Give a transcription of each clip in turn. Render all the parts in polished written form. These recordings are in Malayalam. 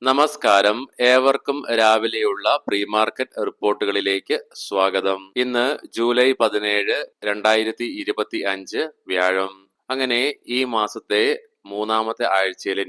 നമസ്കാരം. ഏവർക്കും രാവിലെയുള്ള പ്രീ മാർക്കറ്റ് റിപ്പോർട്ടുകളിലേക്ക് സ്വാഗതം. ഇന്ന് ജൂലൈ 17, 2025 വ്യാഴം. അങ്ങനെ ഈ മാസത്തെ മൂന്നാമത്തെ ആഴ്ചയിലെ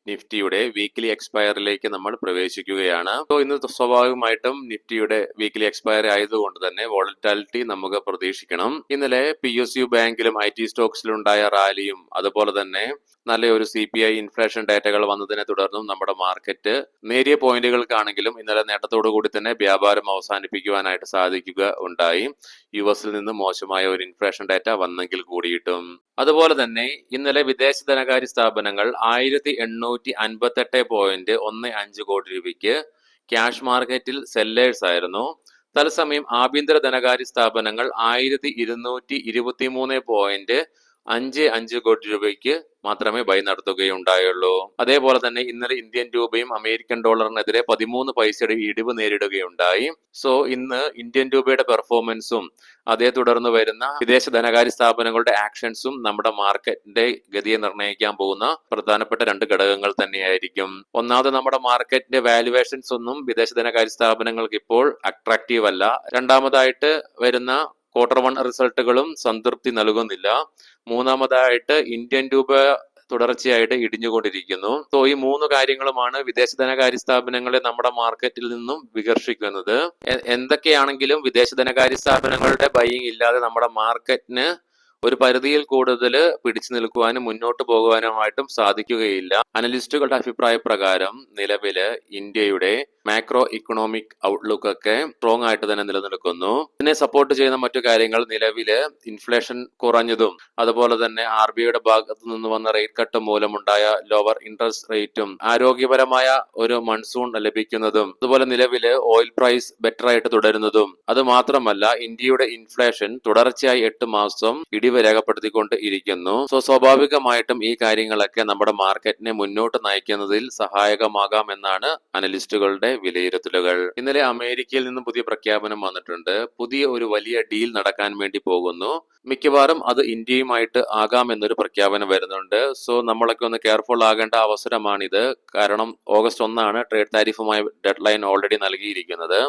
നിഫ്റ്റിയുടെ വീക്കിലി എക്സ്പയറിലേക്ക് നമ്മൾ പ്രവേശിക്കുകയാണ്. ഇന്ന് സ്വാഭാവികമായിട്ടും നിഫ്റ്റിയുടെ വീക്കിലി എക്സ്പയറി ആയതുകൊണ്ട് തന്നെ വോളറ്റാലിറ്റി നമുക്ക് പ്രതീക്ഷിക്കണം. ഇന്നലെ PSU ബാങ്കിലും IT സ്റ്റോക്സിലും ഉണ്ടായ റാലിയും അതുപോലെ തന്നെ നല്ലൊരു CPI ഇൻഫ്ലേഷൻ ഡാറ്റകൾ വന്നതിനെ തുടർന്നും നമ്മുടെ മാർക്കറ്റ് നേരിയ പോയിന്റുകൾക്കാണെങ്കിലും ഇന്നലെ നേട്ടത്തോടു കൂടി തന്നെ വ്യാപാരം അവസാനിപ്പിക്കുവാനായിട്ട് സാധിക്കുക ഉണ്ടായി. US നിന്ന് മോശമായ ഒരു ഇൻഫ്ലേഷൻ ഡാറ്റ വന്നെങ്കിൽ കൂടിയിട്ടും. അതുപോലെ തന്നെ ഇന്നലെ വിദേശ ധനകാര്യ സ്ഥാപനങ്ങൾ 1858.15 കോടി രൂപയ്ക്ക് ക്യാഷ് മാർക്കറ്റിൽ സെല്ലേഴ്സ് ആയിരുന്നു. തത്സമയം ആഭ്യന്തര ധനകാര്യ സ്ഥാപനങ്ങൾ 1223.55 കോടി രൂപയ്ക്ക് മാത്രമേ ബൈ നടത്തുകയുണ്ടായുള്ളൂ. അതേപോലെ തന്നെ ഇന്നലെ ഇന്ത്യൻ രൂപയും അമേരിക്കൻ ഡോളറിനെതിരെ 13 പൈസയുടെ ഇടിവ് നേരിടുകയുണ്ടായി. ഇന്ന് ഇന്ത്യൻ രൂപയുടെ പെർഫോമൻസും അതേ തുടർന്ന് വരുന്ന വിദേശ ധനകാര്യ സ്ഥാപനങ്ങളുടെ ആക്ഷൻസും നമ്മുടെ മാർക്കറ്റിന്റെ ഗതിയെ നിർണ്ണയിക്കാൻ പോകുന്ന പ്രധാനപ്പെട്ട രണ്ട് ഘടകങ്ങൾ തന്നെയായിരിക്കും. ഒന്നാമത് നമ്മുടെ മാർക്കറ്റിന്റെ വാല്യുവേഷൻസ് ഒന്നും വിദേശ ധനകാര്യ സ്ഥാപനങ്ങൾക്ക് ഇപ്പോൾ അട്രാക്റ്റീവ് അല്ല. രണ്ടാമതായിട്ട് വരുന്ന Q1 റിസൾട്ടുകളും സംതൃപ്തി നൽകുന്നില്ല. മൂന്നാമതായിട്ട് ഇന്ത്യൻ രൂപ തുടർച്ചയായിട്ട് ഇടിഞ്ഞുകൊണ്ടിരിക്കുന്നു. ഈ മൂന്ന് കാര്യങ്ങളുമാണ് വിദേശ ധനകാര്യ സ്ഥാപനങ്ങളെ നമ്മുടെ മാർക്കറ്റിൽ നിന്നും വികർഷിക്കുന്നത്. എന്തൊക്കെയാണെങ്കിലും വിദേശ ധനകാര്യ സ്ഥാപനങ്ങളുടെ ബൈയിങ് ഇല്ലാതെ നമ്മുടെ മാർക്കറ്റിന് ഒരു പരിധിയിൽ കൂടുതൽ പിടിച്ചു നിൽക്കുവാനും മുന്നോട്ട് പോകുവാനുമായിട്ടും സാധിക്കുകയില്ല. അനലിസ്റ്റുകളുടെ അഭിപ്രായ പ്രകാരം നിലവില് ഇന്ത്യയുടെ മാക്രോ ഇക്കണോമിക് ഔട്ട്ലുക്ക് ഒക്കെ സ്ട്രോങ് ആയിട്ട് തന്നെ നിലനിൽക്കുന്നു. ഇതിനെ സപ്പോർട്ട് ചെയ്യുന്ന മറ്റു കാര്യങ്ങൾ നിലവില് ഇൻഫ്ലേഷൻ കുറഞ്ഞതും അതുപോലെ തന്നെ RBIയുടെ ഭാഗത്തു നിന്ന് വന്ന റേറ്റ് കട്ട് മൂലമുണ്ടായ ലോവർ ഇൻട്രസ്റ്റ് റേറ്റും ആരോഗ്യപരമായ ഒരു മൺസൂൺ ലഭിക്കുന്നതും അതുപോലെ നിലവില് ഓയിൽ പ്രൈസ് ബെറ്റർ ആയിട്ട് തുടരുന്നതും അത് മാത്രമല്ല ഇന്ത്യയുടെ ഇൻഫ്ലേഷൻ തുടർച്ചയായി 8 മാസം ഇടിവ് രേഖപ്പെടുത്തിക്കൊണ്ട് ഇരിക്കുന്നു. സ്വാഭാവികമായിട്ടും ഈ കാര്യങ്ങളൊക്കെ നമ്മുടെ മാർക്കറ്റിനെ മുന്നോട്ട് നയിക്കുന്നതിൽ സഹായകമാകാം എന്നാണ് അനലിസ്റ്റുകളുടെ വിലയിരുത്തലുകൾ. ഇന്നലെ അമേരിക്കയിൽ നിന്ന് പുതിയ പ്രഖ്യാപനം വന്നിട്ടുണ്ട്. പുതിയ ഒരു വലിയ ഡീൽ നടക്കാൻ വേണ്ടി പോകുന്നു. മിക്കവാറും അത് ഇന്ത്യയുമായിട്ട് ആകാം എന്നൊരു പ്രഖ്യാപനം വരുന്നുണ്ട്. നമ്മളൊക്കെ ഒന്ന് കെയർഫുൾ ആകേണ്ട അവസരമാണിത്. കാരണം ഓഗസ്റ്റ് 1 ട്രേഡ് താരിഫുമായി ഡെഡ് ലൈൻ ഓൾറെഡി നൽകിയിരിക്കുന്നത്.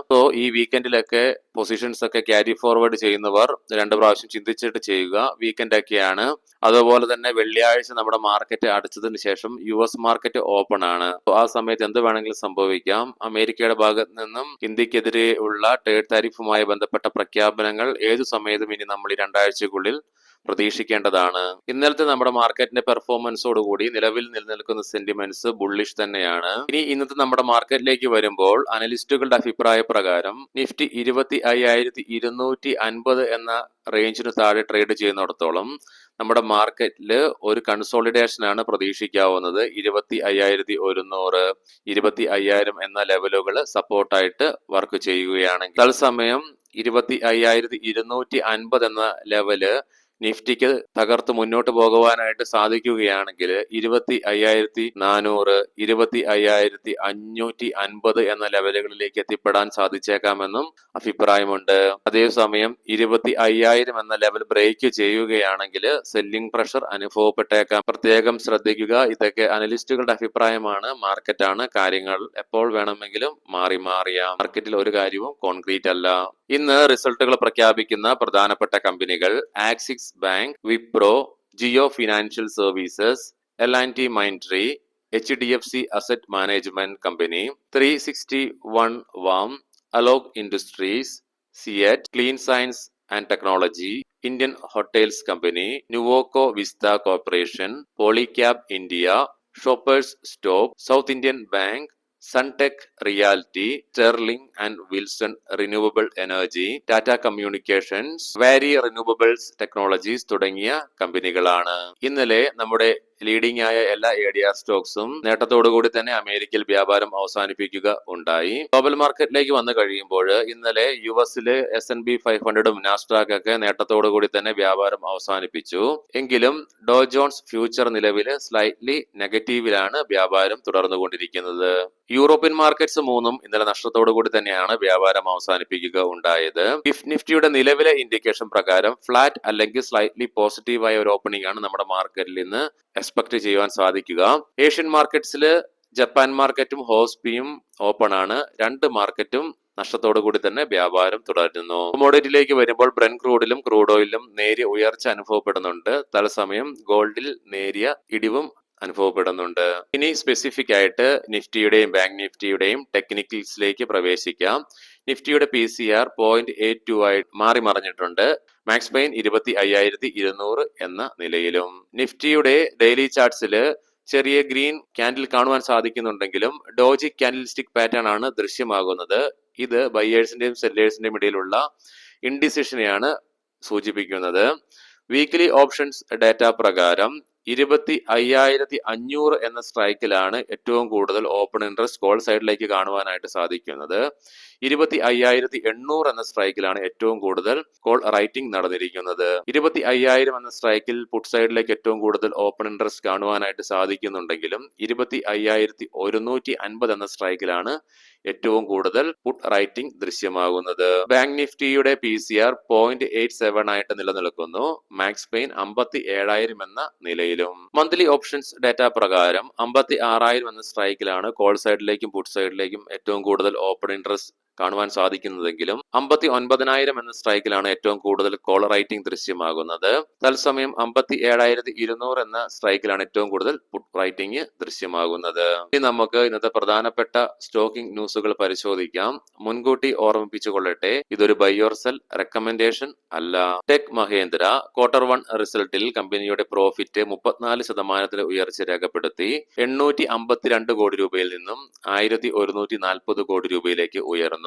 ഈ വീക്കെൻഡിലൊക്കെ പൊസിഷൻസ് ഒക്കെ ക്യാരി ഫോർവേഡ് ചെയ്യുന്നവർ 2 പ്രാവശ്യം ചിന്തിച്ചിട്ട് ചെയ്യുക. വീക്കെൻഡ് ഒക്കെയാണ്. അതുപോലെ തന്നെ വെള്ളിയാഴ്ച നമ്മുടെ മാർക്കറ്റ് അടച്ചതിന് ശേഷം US മാർക്കറ്റ് ഓപ്പൺ ആണ്. ആ സമയത്ത് എന്ത് വേണമെങ്കിലും സംഭവിക്കാം. അമേരിക്കയുടെ ഭാഗത്ത് നിന്നും ഇന്ത്യക്കെതിരെ ഉള്ള ട്രേഡ് താരിഫുമായി ബന്ധപ്പെട്ട പ്രഖ്യാപനങ്ങൾ ഏതു സമയത്തും ഇനി നമ്മൾ ഈ 2 ആഴ്ചക്കുള്ളിൽ പ്രതീക്ഷിക്കേണ്ടതാണ്. ഇന്നലത്തെ നമ്മുടെ മാർക്കറ്റിന്റെ പെർഫോമൻസോടുകൂടി നിലവിൽ നിലനിൽക്കുന്ന സെന്റിമെന്റ്സ് ബുള്ളിഷ് തന്നെയാണ്. ഇനി ഇന്നത്തെ നമ്മുടെ മാർക്കറ്റിലേക്ക് വരുമ്പോൾ അനലിസ്റ്റുകളുടെ അഭിപ്രായ പ്രകാരം നിഫ്റ്റി 25,250 എന്ന റേഞ്ചിന് താഴെ ട്രേഡ് ചെയ്യുന്നിടത്തോളം നമ്മുടെ മാർക്കറ്റിൽ ഒരു കൺസോളിഡേഷൻ ആണ് പ്രതീക്ഷിക്കാവുന്നത്. 25,100, 25,000 എന്ന ലെവലുകൾ സപ്പോർട്ടായിട്ട് വർക്ക് ചെയ്യുകയാണെങ്കിൽ തത്സമയം 25,250 എന്ന ലെവല് നിഫ്റ്റിക്ക് തകർത്ത് മുന്നോട്ട് പോകുവാനായിട്ട് സാധിക്കുകയാണെങ്കിൽ 25,400, 25,550 എന്ന ലെവലുകളിലേക്ക് എത്തിപ്പെടാൻ സാധിച്ചേക്കാമെന്നും അഭിപ്രായമുണ്ട്. അതേസമയം 25,000 എന്ന ലെവൽ ബ്രേക്ക് ചെയ്യുകയാണെങ്കിൽ സെല്ലിംഗ് പ്രഷർ അനുഭവപ്പെട്ടേക്കാം. പ്രത്യേകം ശ്രദ്ധിക്കുക. ഇതൊക്കെ അനലിസ്റ്റുകളുടെ അഭിപ്രായമാണ്. മാർക്കറ്റാണ്. കാര്യങ്ങൾ എപ്പോൾ വേണമെങ്കിലും മാറിയാം. മാർക്കറ്റിൽ ഒരു കാര്യവും കോൺക്രീറ്റ് അല്ല. ഇന്ന് റിസൾട്ടുകൾ പ്രഖ്യാപിക്കുന്ന പ്രധാനപ്പെട്ട കമ്പനികൾ Axis bank, Wipro, Jio financial services, L&T Mindtree, HDFC asset management company, 361 വാം, Alok industries, CEAT, clean science and technology, Indian hotels company, Nuvoco Vista corporation, Polycab India, shoppers stop, south Indian bank, Sunteck reality, Sterling and Wilson renewable energy, Tata communications, Waaree renewables technologies തുടങ്ങിയ കമ്പനികളാണ്. ഇന്നലെ നമ്മുടെ ലീഡിംഗ് ആയ എല്ലാ ADR സ്റ്റോക്സും നേട്ടത്തോടുകൂടി തന്നെ അമേരിക്കയിൽ വ്യാപാരം അവസാനിപ്പിക്കുക ഉണ്ടായി. ഗ്ലോബൽ മാർക്കറ്റിലേക്ക് വന്നു കഴിയുമ്പോൾ ഇന്നലെ US S&P 500ഉം നാസ്ഡാക്ക് ഒക്കെ നേട്ടത്തോടുകൂടി തന്നെ വ്യാപാരം അവസാനിപ്പിച്ചു. എങ്കിലും ഡോ ജോൺസ് ഫ്യൂച്ചർ നിലവില് സ്ലൈറ്റ്ലി നെഗറ്റീവിലാണ് വ്യാപാരം തുടർന്നുകൊണ്ടിരിക്കുന്നത്. യൂറോപ്യൻ മാർക്കറ്റ്സ് മൂന്നും ഇന്നലെ നഷ്ടത്തോടുകൂടി തന്നെയാണ് വ്യാപാരം അവസാനിപ്പിക്കുക ഉണ്ടായത്. നിഫ്റ്റിയുടെ നിലവിലെ ഇൻഡിക്കേഷൻ പ്രകാരം ഫ്ലാറ്റ് അല്ലെങ്കിൽ സ്ലൈറ്റ്ലി പോസിറ്റീവായ ഒരു ഓപ്പണിംഗ് ആണ് നമ്മുടെ മാർക്കറ്റിൽ നിന്ന് എക്സ്പെക്ട് ചെയ്യുവാൻ സാധിക്കുക. ഏഷ്യൻ മാർക്കറ്റ്സിൽ ജപ്പാൻ മാർക്കറ്റും ഹോസ്പിയും ഓപ്പൺ ആണ്. രണ്ട് മാർക്കറ്റും നഷ്ടത്തോടു കൂടി തന്നെ വ്യാപാരം തുടരുന്നു. കൊമോഡിറ്റിയിലേക്ക് വരുമ്പോൾ ബ്രെന്റ് ക്രൂഡിലും ക്രൂഡ് ഓയിലും നേരിയ ഉയർച്ച അനുഭവപ്പെടുന്നുണ്ട്. തത്സമയം ഗോൾഡിൽ നേരിയ ഇടിവും അനുഭവപ്പെടുന്നുണ്ട്. ഇനി സ്പെസിഫിക് ആയിട്ട് നിഫ്റ്റിയുടെയും ബാങ്ക് നിഫ്റ്റിയുടെയും ടെക്നിക്കൽസിലേക്ക് പ്രവേശിക്കാം. നിഫ്റ്റിയുടെ PCR 0.82 ആയി മാറി മറിഞ്ഞിട്ടുണ്ട്. മാക്സ് പെയിൻ 25,200 എന്ന നിലയിലും. നിഫ്റ്റിയുടെ ഡെയിലി ചാർട്ട്സില് ചെറിയ ഗ്രീൻ ക്യാൻഡിൽ കാണുവാൻ സാധിക്കുന്നുണ്ടെങ്കിലും ഡോജി ക്യാൻഡിൽ സ്റ്റിക് പാറ്റേൺ ആണ് ദൃശ്യമാകുന്നത്. ഇത് ബയേഴ്സിന്റെയും സെല്ലേഴ്സിന്റെയും ഇടയിലുള്ള ഇൻഡിസിഷനെയാണ് സൂചിപ്പിക്കുന്നത്. വീക്ക്ലി ഓപ്ഷൻസ് ഡാറ്റ പ്രകാരം 25,500 എന്ന സ്ട്രൈക്കിലാണ് ഏറ്റവും കൂടുതൽ ഓപ്പൺ ഇൻട്രസ്റ്റ് കോൾ സൈഡിലേക്ക് കാണുവാനായിട്ട് സാധിക്കുന്നത്. 25,800 എന്ന സ്ട്രൈക്കിലാണ് ഏറ്റവും കൂടുതൽ കോൾ റൈറ്റിംഗ് നടന്നിരിക്കുന്നത്. 25,000 എന്ന സ്ട്രൈക്കിൽ പുട്ട് സൈഡിലേക്ക് ഏറ്റവും കൂടുതൽ ഓപ്പൺ ഇൻട്രസ്റ്റ് കാണുവാനായിട്ട് സാധിക്കുന്നുണ്ടെങ്കിലും 25,150 എന്ന സ്ട്രൈക്കിലാണ് ഏറ്റവും കൂടുതൽ പുട്ട് റൈറ്റിംഗ് ദൃശ്യമാകുന്നത്. ബാങ്ക് നിഫ്റ്റിയുടെ PCR 0.87 ആയിട്ട് നിലനിൽക്കുന്നു. മാക്സ് പെയിൻ 57,000 എന്ന നിലയിലും. മന്ത്ലി ഓപ്ഷൻസ് ഡാറ്റ പ്രകാരം 56,000 എന്ന സ്ട്രൈക്കിലാണ് കോൾ സൈഡിലേക്കും പുട്ട് സൈഡിലേക്കും ഏറ്റവും കൂടുതൽ ഓപ്പൺ ഇൻട്രസ്റ്റ് കാണുവാൻ സാധിക്കുന്നതെങ്കിലും 59,000 എന്ന സ്ട്രൈക്കിലാണ് ഏറ്റവും കൂടുതൽ കോൾ റൈറ്റിംഗ് ദൃശ്യമാകുന്നത്. തത്സമയം 57,200 എന്ന സ്ട്രൈക്കിലാണ് ഏറ്റവും കൂടുതൽ പുട്ട് റൈറ്റിംഗ് ദൃശ്യമാകുന്നത്. ഇനി നമുക്ക് ഇന്നത്തെ പ്രധാനപ്പെട്ട സ്റ്റോക്കിംഗ് ന്യൂസുകൾ പരിശോധിക്കാം. മുൻകൂട്ടി ഓർമ്മിപ്പിച്ചുകൊള്ളട്ടെ, ഇതൊരു ബൈ ഓർ സെൽ റെക്കമെൻഡേഷൻ അല്ല. ടെക് മഹേന്ദ്ര Q1 റിസൾട്ടിൽ കമ്പനിയുടെ പ്രോഫിറ്റ് 34% ഉയർച്ച രേഖപ്പെടുത്തി 852 കോടി രൂപയിൽ നിന്നും 1,140 കോടി രൂപയിലേക്ക് ഉയർന്നു.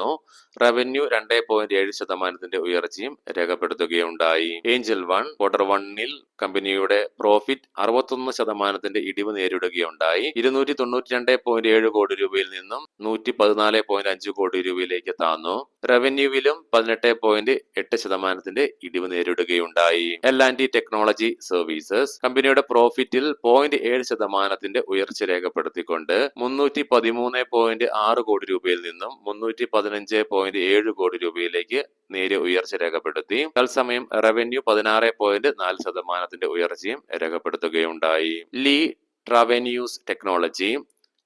റവന്യൂ 2.7% ഉയർച്ചയും രേഖപ്പെടുത്തുകയുണ്ടായി. ഏഞ്ചൽ വൺ Q1 കമ്പനിയുടെ പ്രോഫിറ്റ് 61% ഇടിവ് നേരിടുകയുണ്ടായി. 292.7 കോടി രൂപയിൽ നിന്നും 114.5 കോടി രൂപയിലേക്ക് താന്നു. റവന്യൂവിലും 18.8% ഇടിവ് നേരിടുകയുണ്ടായി. L&T ടെക്നോളജി സർവീസസ് കമ്പനിയുടെ പ്രോഫിറ്റിൽ 0.7% ഉയർച്ച രേഖപ്പെടുത്തിക്കൊണ്ട് 313.6 കോടി രൂപയിൽ നിന്നും 315.7 കോടി രൂപയിലേക്ക് നേരിയ ഉയർച്ച രേഖപ്പെടുത്തി. തത്സമയം റവന്യൂ 16.4% ഉയർച്ചയും രേഖപ്പെടുത്തുകയുണ്ടായി. ലീ ട്രാവന്യൂസ് ടെക്നോളജി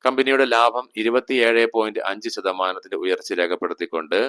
കമ്പനിയുടെ ലാഭം 27.5% ഉയർച്ച രേഖപ്പെടുത്തിക്കൊണ്ട്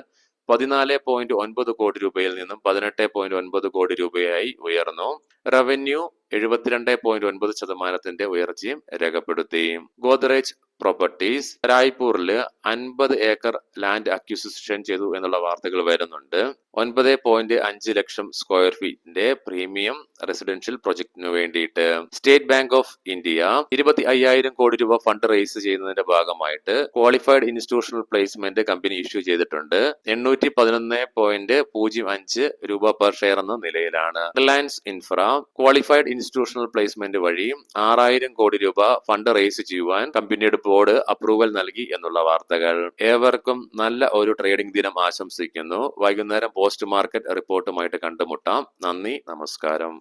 14.9 കോടി രൂപയിൽ നിന്നും 18.9 കോടി രൂപയായി ഉയർന്നു. റവന്യൂ 72.9% ഉയർച്ചയും രേഖപ്പെടുത്തി. ഗോദ്രേജ് പ്രോപ്പർട്ടീസ് രായ്പൂരില് 50 ഏക്കർ ലാൻഡ് അക്വിസിഷൻ ചെയ്തു എന്നുള്ള വാർത്തകൾ വരുന്നുണ്ട്. 9.5 ലക്ഷം സ്ക്വയർ ഫീറ്റിന്റെ പ്രീമിയം റെസിഡൻഷ്യൽ പ്രൊജക്ടിനു വേണ്ടിയിട്ട്. സ്റ്റേറ്റ് ബാങ്ക് ഓഫ് ഇന്ത്യ 25,000 കോടി രൂപ ഫണ്ട് റേസ് ചെയ്യുന്നതിന്റെ ഭാഗമായിട്ട് qualified institutional placement company issue ചെയ്തിട്ടുണ്ട്. 815.05 രൂപ പെർ ഷെയർ എന്ന നിലയിലാണ്. Reliance infra qualified institutional placement വഴി 6,000 കോടി രൂപ ഫണ്ട് റേസ് ചെയ്യുവാൻ കമ്പനിയുടെ ബോർഡ് അപ്രൂവൽ നൽകി എന്നുള്ള വാർത്തകൾ. ഏവർക്കും നല്ല ഒരു ട്രേഡിംഗ് ദിനം ആശംസിക്കുന്നു. വൈകുന്നേരം പോസ്റ്റ് മാർക്കറ്റ് റിപ്പോർട്ടുമായിട്ട് കണ്ടുമുട്ടാം. നന്ദി, നമസ്കാരം.